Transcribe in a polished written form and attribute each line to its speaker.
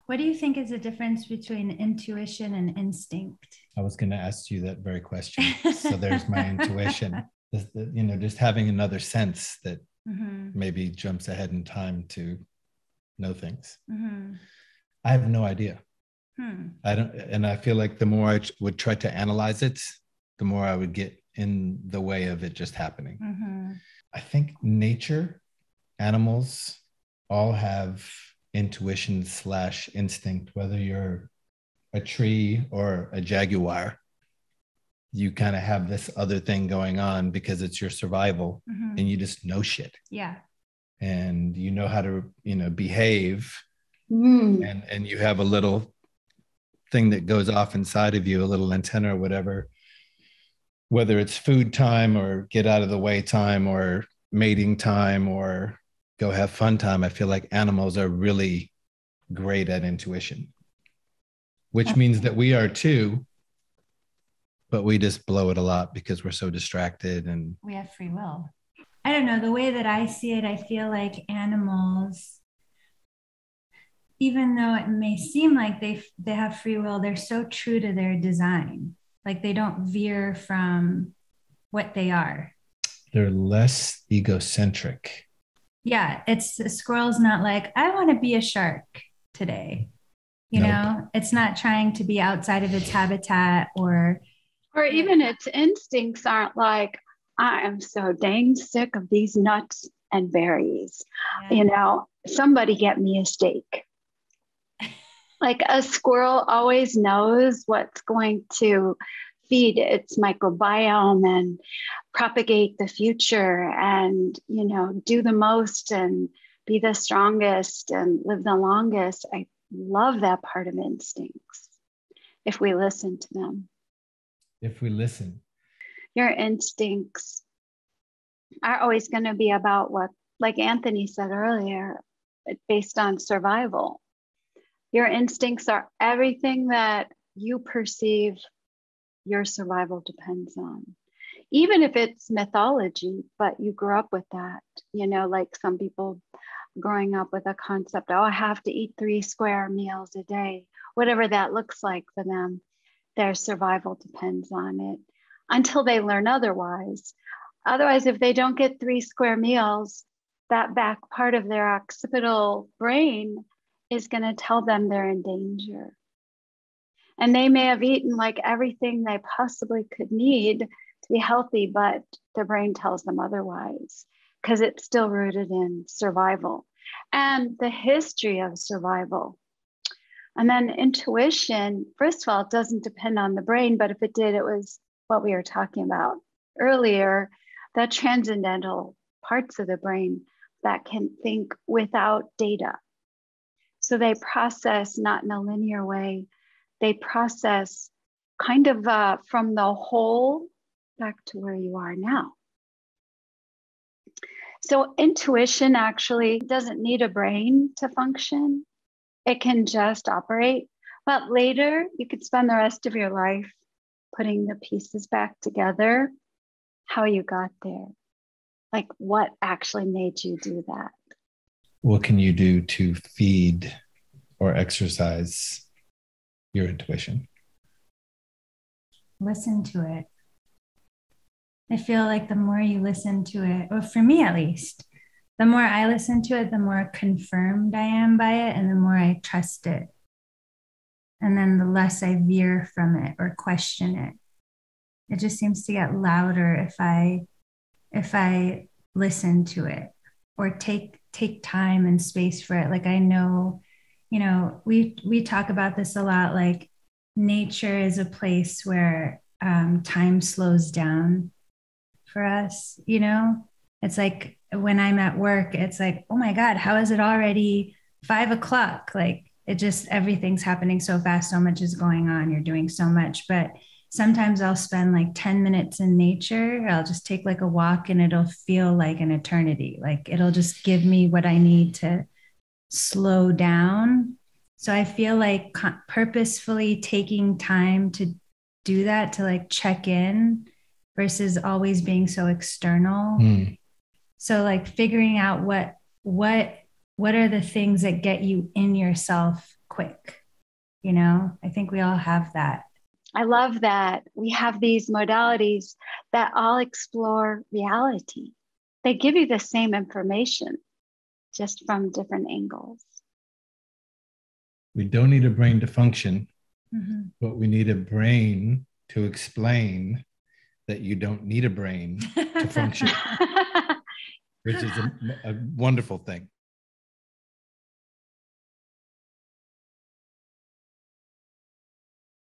Speaker 1: What do you think is the difference between intuition and instinct?
Speaker 2: I was going to ask you that very question. So there's my intuition. Just having another sense that maybe jumps ahead in time to know things. I have no idea. I don't, and I feel like the more I would try to analyze it, the more I would get in the way of it just happening. I think nature, animals, all have intuition / instinct. Whether you're a tree or a jaguar, you kind of have this other thing going on because it's your survival, and you just know shit.
Speaker 1: Yeah.
Speaker 2: And you know how to, behave. And you have a little thing that goes off inside of you, a little antenna or whatever, whether it's food time or get out of the way time or mating time or go have fun time. I feel like animals are really great at intuition, which means that we are too, but we just blow it a lot because we're so distracted and
Speaker 1: we have free will. I don't know. The way that I see it, I feel like animals, even though it may seem like they have free will, they're so true to their design. Like they don't veer from what they are.
Speaker 2: They're less egocentric.
Speaker 1: Yeah, a squirrel's not like, I want to be a shark today. You know, it's not trying to be outside of its habitat or
Speaker 3: even its instincts aren't like, I am so dang sick of these nuts and berries. Yeah. Somebody get me a steak. Like a squirrel always knows what's going to feed its microbiome and propagate the future and, do the most and be the strongest and live the longest. I love that part of instincts if we listen to them.
Speaker 2: If we listen.
Speaker 3: Your instincts are always going to be about what, like Anthony said earlier, based on survival. Your instincts are everything that you perceive your survival depends on. Even if it's mythology, but you grew up with that, like some people growing up with a concept, I have to eat 3 square meals a day, whatever that looks like for them, their survival depends on it until they learn otherwise. Otherwise, if they don't get 3 square meals, that back part of their occipital brain is going to tell them they're in danger. And they may have eaten like everything they possibly could need to be healthy, but their brain tells them otherwise because it's still rooted in survival and the history of survival. And then intuition, first of all, it doesn't depend on the brain, but if it did, it was what we were talking about earlier, the transcendental parts of the brain that can think without data. So they process not in a linear way. They process kind of from the whole back to where you are now. So intuition actually doesn't need a brain to function. It can just operate. But later, you could spend the rest of your life putting the pieces back together, how you got there. Like what actually made you do that?
Speaker 2: What can you do to feed or exercise your intuition?
Speaker 1: Listen to it. I feel like the more you listen to it, or for me at least, the more I listen to it, the more confirmed I am by it and the more I trust it. And then the less I veer from it or question it. It just seems to get louder if I listen to it or take time and space for it. Like I know, we talk about this a lot, like nature is a place where time slows down for us, It's like when I'm at work, it's like, oh my God, how is it already 5 o'clock? Like everything's happening so fast, so much is going on, you're doing so much. But sometimes I'll spend like 10 minutes in nature. I'll just take like a walk and it'll feel like an eternity. Like it'll just give me what I need to slow down. So I feel like purposefully taking time to do that, to like check in versus always being so external. So like figuring out what what are the things that get you in yourself quick? You know, I think we all have that.
Speaker 3: I love that we have these modalities that all explore reality. They give you the same information, just from different angles.
Speaker 2: We don't need a brain to function, but we need a brain to explain that you don't need a brain to function, which is a wonderful thing.